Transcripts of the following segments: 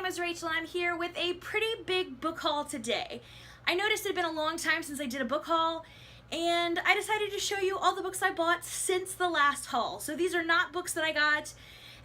is Rachel and I'm here with a pretty big book haul today. I noticed it had been a long time since I did a book haul and I decided to show you all the books I bought since the last haul. So these are not books that I got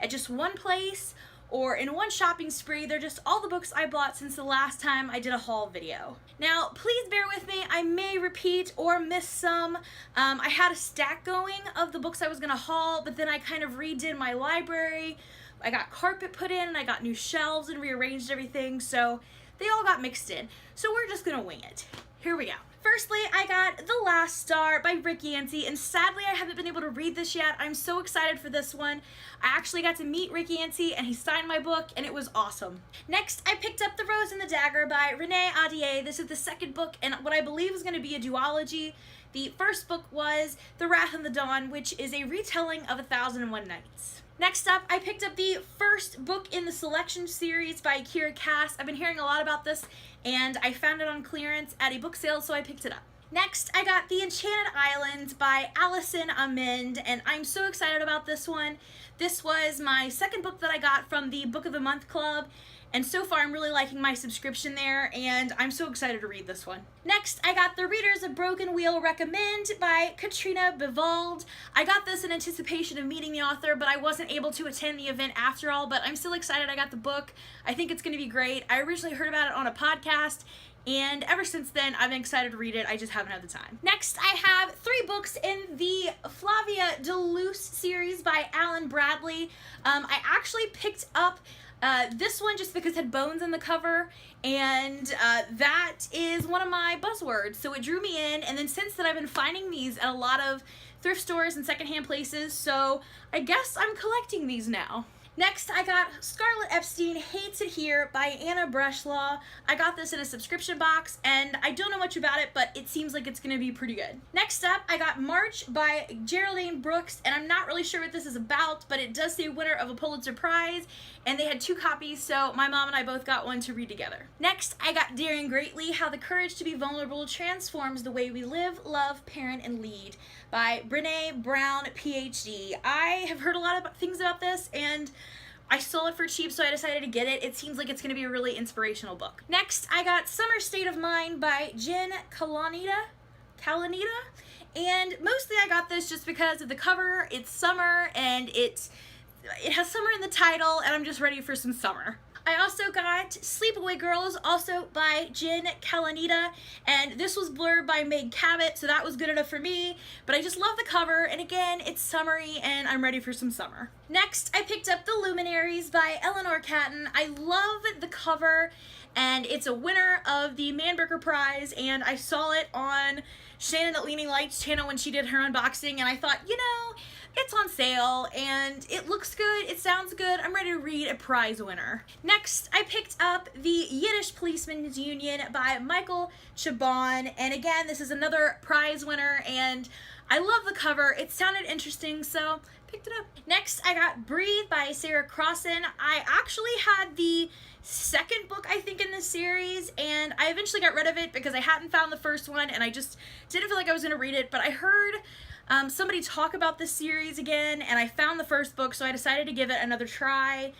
at just one place or in one shopping spree. They're just all the books I bought since the last time I did a haul video. Now, please bear with me. I may repeat or miss some. I had a stack going of the books I was gonna haul, but then I kind of redid my library. I got carpet put in and I got new shelves and rearranged everything, so they all got mixed in. So we're just gonna wing it. Here we go. Firstly, I got The Last Star by Rick Yancey, and sadly I haven't been able to read this yet. I'm so excited for this one. I actually got to meet Rick Yancey and he signed my book and it was awesome. Next, I picked up The Rose and the Dagger by Renee Ahdieh. This is the second book in what I believe is going to be a duology. The first book was The Wrath and the Dawn, which is a retelling of 1001 Nights. Next up, I picked up the first book in the Selection series by Kiera Cass. I've been hearing a lot about this, and I found it on clearance at a book sale, so I picked it up. Next, I got The Enchanted Island by Alison Amend, and I'm so excited about this one. This was my second book that I got from the Book of the Month Club, and so far I'm really liking my subscription there, and I'm so excited to read this one. Next, I got The Readers of Broken Wheel Recommend by Katrina Bivald. I got this in anticipation of meeting the author, but I wasn't able to attend the event after all, but I'm still excited I got the book. I think it's going to be great. I originally heard about it on a podcast, and ever since then, I've been excited to read it. I just haven't had the time. Next, I have 3 books in the Flavia de Luce series by Alan Bradley. I actually picked up this one just because it had bones in the cover, and that is one of my buzzwords, so it drew me in, and then since then I've been finding these at a lot of thrift stores and secondhand places, so I guess I'm collecting these now. Next, I got Scarlett Epstein Hates It Here by Anna Bresslaw. I got this in a subscription box, and I don't know much about it, but it seems like it's going to be pretty good. Next up, I got March by Geraldine Brooks, and I'm not really sure what this is about, but it does say winner of a Pulitzer Prize, and they had 2 copies, so my mom and I both got one to read together. Next, I got Daring Greatly, How the Courage to be Vulnerable Transforms the Way We Live, Love, Parent, and Lead by Brene Brown, PhD. I have heard a lot of things about this, and I saw it for cheap, so I decided to get it. It seems like it's going to be a really inspirational book. Next, I got Summer State of Mind by Jen Kalanita, and mostly I got this just because of the cover. It's summer, and it has summer in the title, and I'm just ready for some summer. I also got Sleepaway Girls, also by Jen Kalanita, and this was blurred by Meg Cabot, so that was good enough for me, but I just love the cover, and again, it's summery, and I'm ready for some summer. Next, I picked up The Luminaries by Eleanor Catton. I love the cover, and it's a winner of the Man Booker Prize, and I saw it on Shannon at Leaning Lights channel when she did her unboxing, and I thought, you know, it's on sale, and it looks good, it sounds good, I'm ready to read a prize winner. Next, I picked up The Yiddish Policeman's Union by Michael Chabon, and again, this is another prize winner, and I love the cover. It sounded interesting, so picked it up. Next, I got Breathe by Sarah Crossan. I actually had the second book, I think, in this series, and I eventually got rid of it because I hadn't found the first one, and I just didn't feel like I was going to read it, but I heard somebody talk about this series again, and I found the first book, so I decided to give it another try.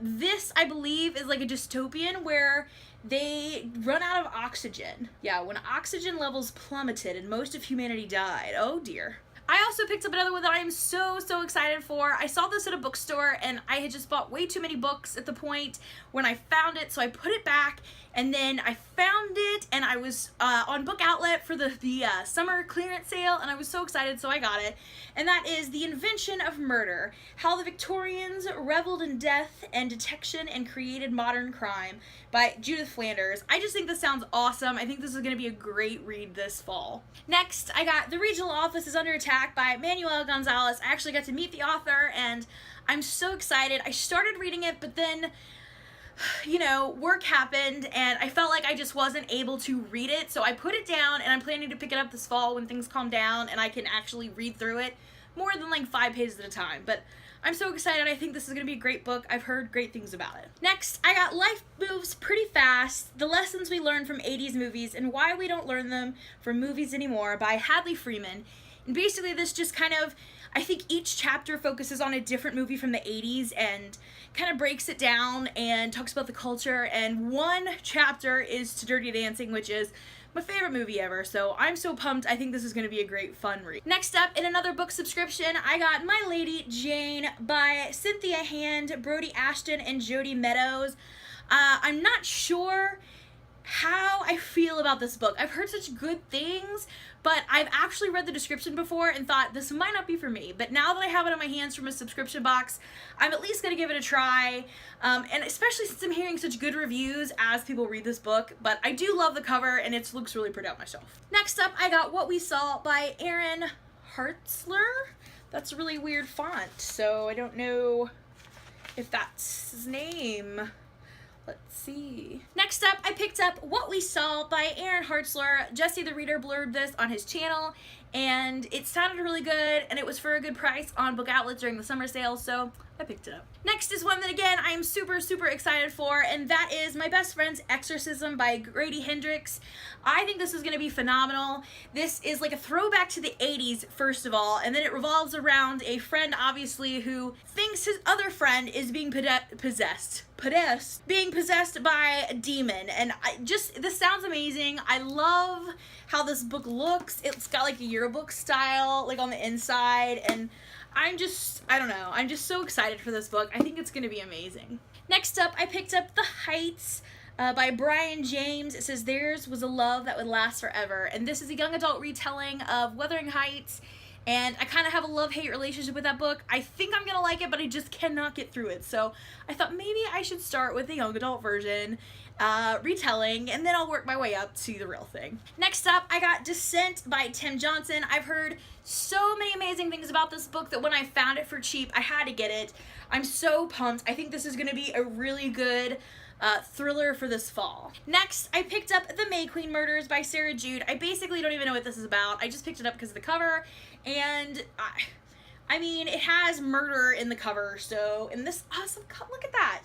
This, I believe, is like a dystopian where they run out of oxygen. Yeah, when oxygen levels plummeted and most of humanity died. Oh dear. I also picked up another one that I am so excited for. I saw this at a bookstore and I had just bought way too many books at the point when I found it, so I put it back, and then I found it and I was on Book Outlet for the summer clearance sale, and I was so excited, so I got it. And that is The Invention of Murder, How the Victorians Reveled in Death and Detection and Created Modern Crime by Judith Flanders. I just think this sounds awesome. I think this is going to be a great read this fall. Next, I got The Regional Office is Under Attack by Manuel Gonzalez. I actually got to meet the author, and I'm so excited. I started reading it, but then, you know, work happened, and I felt like I just wasn't able to read it, so I put it down, and I'm planning to pick it up this fall when things calm down, and I can actually read through it more than like 5 pages at a time. But I'm so excited. I think this is going to be a great book. I've heard great things about it. Next, I got Life Moves Pretty Fast, The Lessons We Learned from 80s Movies and Why We Don't Learn Them from Movies Anymore by Hadley Freeman. And basically this just kind of, I think each chapter focuses on a different movie from the 80s and kind of breaks it down and talks about the culture, and one chapter is to Dirty Dancing, which is my favorite movie ever, so I'm so pumped. I think this is going to be a great fun read. Next up, in another book subscription, I got My Lady Jane by Cynthia Hand, Brody Ashton, and Jody Meadows. I'm not sure how I feel about this book. I've heard such good things, but I've actually read the description before and thought this might not be for me. But now that I have it on my hands from a subscription box, I'm at least gonna give it a try. And especially since I'm hearing such good reviews as people read this book, but I do love the cover and it looks really pretty on my shelf. Next up, I got What We Saw by Aaron Hartzler. That's a really weird font, so I don't know if that's his name. Let's see. Next up, I picked up What We Saw by Aaron Hartzler. Jesse the Reader blurbed this on his channel, and it sounded really good, and it was for a good price on Book Outlet during the summer sale, so I picked it up. Next is one that, again, I am super, super excited for, and that is My Best Friend's Exorcism by Grady Hendrix. I think this is going to be phenomenal. This is like a throwback to the 80s, first of all, and then it revolves around a friend, obviously, who thinks his other friend is being possessed by a demon, and this sounds amazing. I love how this book looks. It's got like a yearbook style, like on the inside, and I don't know, I'm just so excited for this book. I think it's gonna be amazing. Next up, I picked up The Heights by Brian James. It says, theirs was a love that would last forever, and this is a young adult retelling of Wuthering Heights, and I kind of have a love-hate relationship with that book. I think I'm gonna like it, but I just cannot get through it, so I thought maybe I should start with the young adult version, retelling, and then I'll work my way up to the real thing. Next up, I got Descent by Tim Johnson. I've heard so many amazing things about this book that when I found it for cheap, I had to get it. I'm so pumped. I think this is going to be a really good thriller for this fall. Next, I picked up The May Queen Murders by Sarah Jude. I basically don't even know what this is about. I just picked it up because of the cover, and I mean, it has murder in the cover, so, and this awesome, look at that.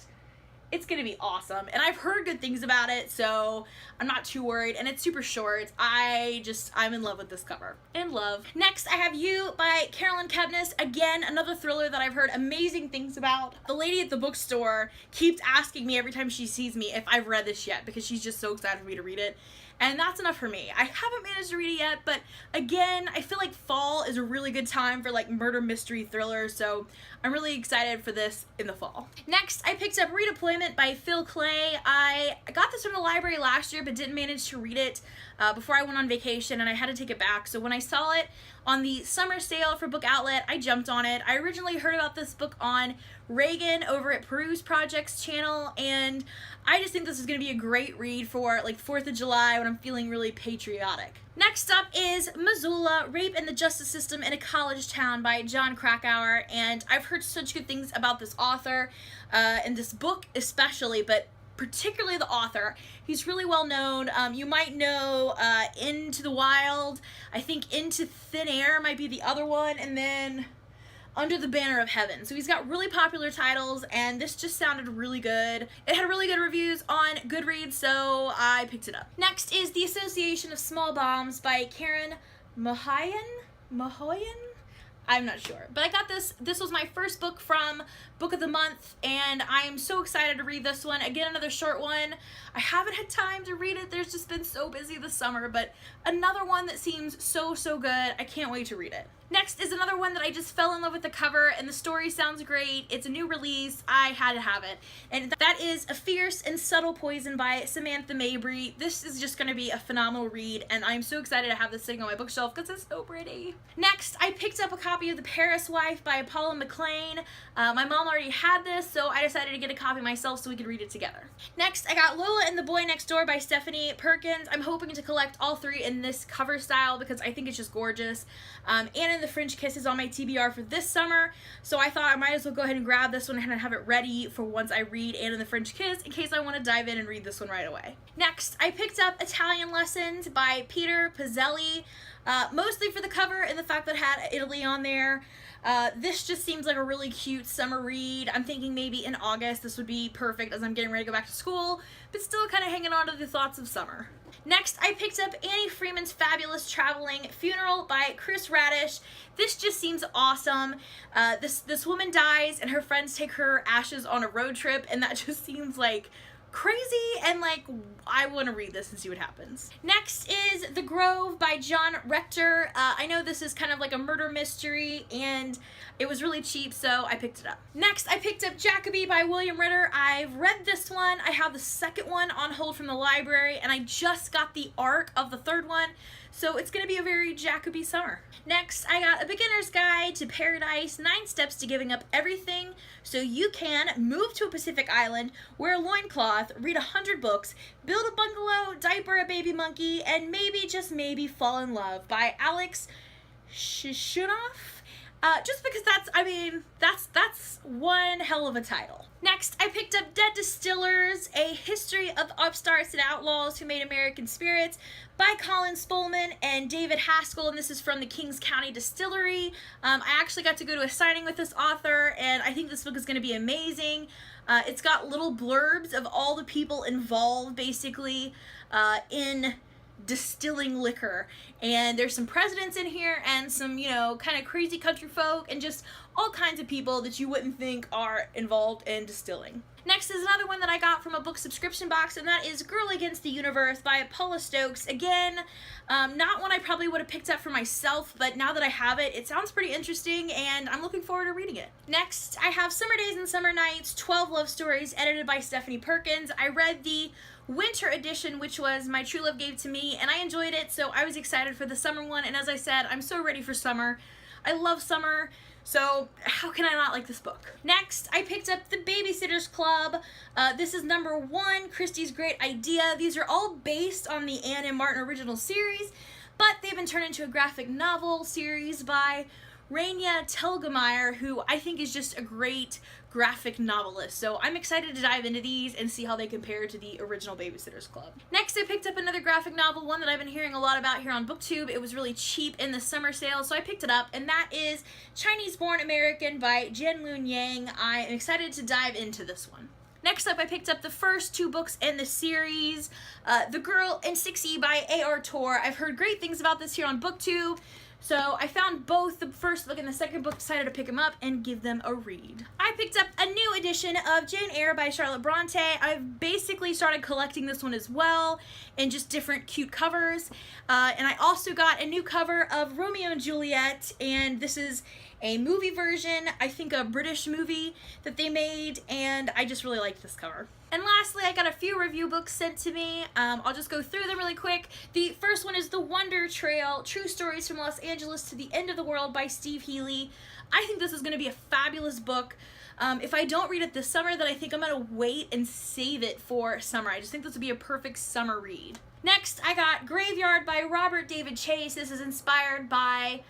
It's gonna be awesome, and I've heard good things about it, so I'm not too worried, and it's super short. I'm in love with this cover. In love. Next, I have You by Carolyn Kepnes. Again, another thriller that I've heard amazing things about. The lady at the bookstore keeps asking me every time she sees me if I've read this yet, because she's just so excited for me to read it. And that's enough for me. I haven't managed to read it yet, but again, I feel like fall is a really good time for like murder mystery thrillers, so I'm really excited for this in the fall. Next, I picked up Redeployment by Phil Clay. I got this from the library last year, but didn't manage to read it before I went on vacation, and I had to take it back. So when I saw it on the summer sale for Book Outlet, I jumped on it. I originally heard about this book on Reagan over at Peruse Project's channel, and I just think this is going to be a great read for like 4th of July when I'm feeling really patriotic. Next up is Missoula, Rape and the Justice System in a College Town by John Krakauer, and I've heard such good things about this author and this book especially, but particularly the author. He's really well known. You might know Into the Wild. I think Into Thin Air might be the other one, and then Under the Banner of Heaven. So he's got really popular titles, and this just sounded really good. It had really good reviews on Goodreads, so I picked it up. Next is The Association of Small Bombs by Karen Mahoyan? I'm not sure, but I got this. This was my first book from Book of the Month, and I am so excited to read this one. Again, another short one. I haven't had time to read it. There's just been so busy this summer, but another one that seems so good. I can't wait to read it. Next is another one that I just fell in love with the cover, and the story sounds great. It's a new release. I had to have it. And that is A Fierce and Subtle Poison by Samantha Mabry. This is just going to be a phenomenal read, and I'm so excited to have this sitting on my bookshelf because it's so pretty. Next, I picked up a copy of The Paris Wife by Paula McLean. My mom already had this, so I decided to get a copy myself so we could read it together. Next, I got Lola and the Boy Next Door by Stephanie Perkins. I'm hoping to collect all three in this cover style because I think it's just gorgeous. Anne and the French Kiss is on my TBR for this summer, so I thought I might as well go ahead and grab this one and have it ready for once I read Anne and the French Kiss in case I want to dive in and read this one right away. Next, I picked up Italian Lessons by Peter Pizzelli. mostly for the cover and the fact that it had Italy on there. This just seems like a really cute summer read. I'm thinking maybe in August this would be perfect as I'm getting ready to go back to school, but still kind of hanging on to the thoughts of summer. Next, I picked up Annie Freeman's Fabulous Traveling Funeral by Chris Radish. This just seems awesome. This woman dies and her friends take her ashes on a road trip, and that just seems like crazy, and like I want to read this and see what happens. Next is The Grove by John Rector. I know this is kind of like a murder mystery and it was really cheap, so I picked it up. Next, I picked up Jacoby by William Ritter. I've read this one. I have the second one on hold from the library, and I just got the arc of the third one, so it's gonna be a very Jacoby summer. Next, I got A Beginner's Guide to Paradise, 9 Steps to Giving Up Everything so you can move to a Pacific island, wear a loincloth, read 100 books, build a bungalow, diaper a baby monkey, and maybe, just maybe, fall in love by Alex Shishunoff. Just because that's one hell of a title. Next, I picked up Dead Distillers, A History of Upstarts and Outlaws Who Made American Spirits by Colin Spolman and David Haskell, and this is from the Kings County Distillery. I actually got to go to a signing with this author, and I think this book is going to be amazing. It's got little blurbs of all the people involved, basically, in distilling liquor, and there's some presidents in here and some, you know, kind of crazy country folk and just all kinds of people that you wouldn't think are involved in distilling. Next is another one that I got from a book subscription box, and that is Girl Against the Universe by Paula Stokes. Again, not one I probably would have picked up for myself, but now that I have it, it sounds pretty interesting and I'm looking forward to reading it. Next, I have Summer Days and Summer Nights, 12 Love Stories, edited by Stephanie Perkins. I read the winter edition, which was My True Love Gave to Me, and I enjoyed it, so I was excited for the summer one, and as I said, I'm so ready for summer. I love summer, so how can I not like this book? Next, I picked up The Babysitter's Club. This is number 1, Christie's Great Idea. These are all based on the Anne and Martin original series, but they've been turned into a graphic novel series by Raina Telgemeier, who I think is just a great graphic novelist. So I'm excited to dive into these and see how they compare to the original Babysitter's Club. Next, I picked up another graphic novel, one that I've been hearing a lot about here on BookTube. It was really cheap in the summer sale, so I picked it up, and that is Chinese Born American by Jianlun Yang. I am excited to dive into this one. Next up, I picked up the first 2 books in the series, The Girl in 6E by A.R. Torr. I've heard great things about this here on BookTube, so I found both the first book and the second book, decided to pick them up and give them a read. I picked up a new edition of Jane Eyre by Charlotte Bronte. I've basically started collecting this one as well in just different cute covers. And I also got a new cover of Romeo and Juliet, and this is a movie version, I think a British movie that they made, and I just really like this cover. And lastly, I got a few review books sent to me. I'll just go through them really quick. The first one is The Wonder Trail, True Stories from Los Angeles to the End of the World by Steve Healy. I think this is going to be a fabulous book. If I don't read it this summer, then I think I'm going to wait and save it for summer. I just think this would be a perfect summer read. Next, I got Graveyard by Robert David Chase. This is inspired by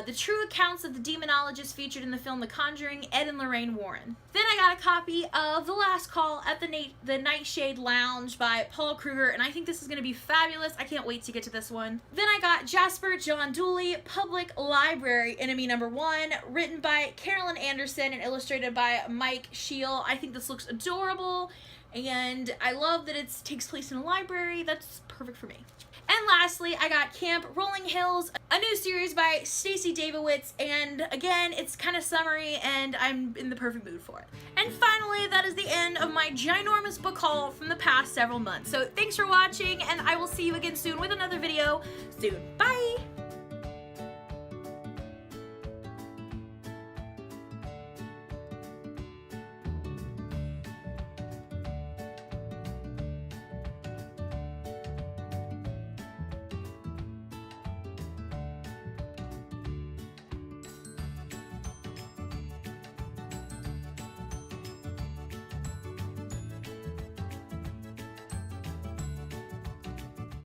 the true accounts of the demonologists featured in the film The Conjuring, Ed and Lorraine Warren. Then I got a copy of The Last Call at the Nightshade Lounge by Paul Kruger, and I think this is going to be fabulous. I can't wait to get to this one. Then I got Jasper John Dooley, Public Library Enemy Number 1, written by Carolyn Anderson and illustrated by Mike Scheel. I think this looks adorable, and I love that it takes place in a library. That's perfect for me. And lastly, I got Camp Rolling Hills, a new series by Stacey Davidowitz, and again, it's kind of summery, and I'm in the perfect mood for it. And finally, that is the end of my ginormous book haul from the past several months. So thanks for watching, and I will see you again soon with another video soon. Bye!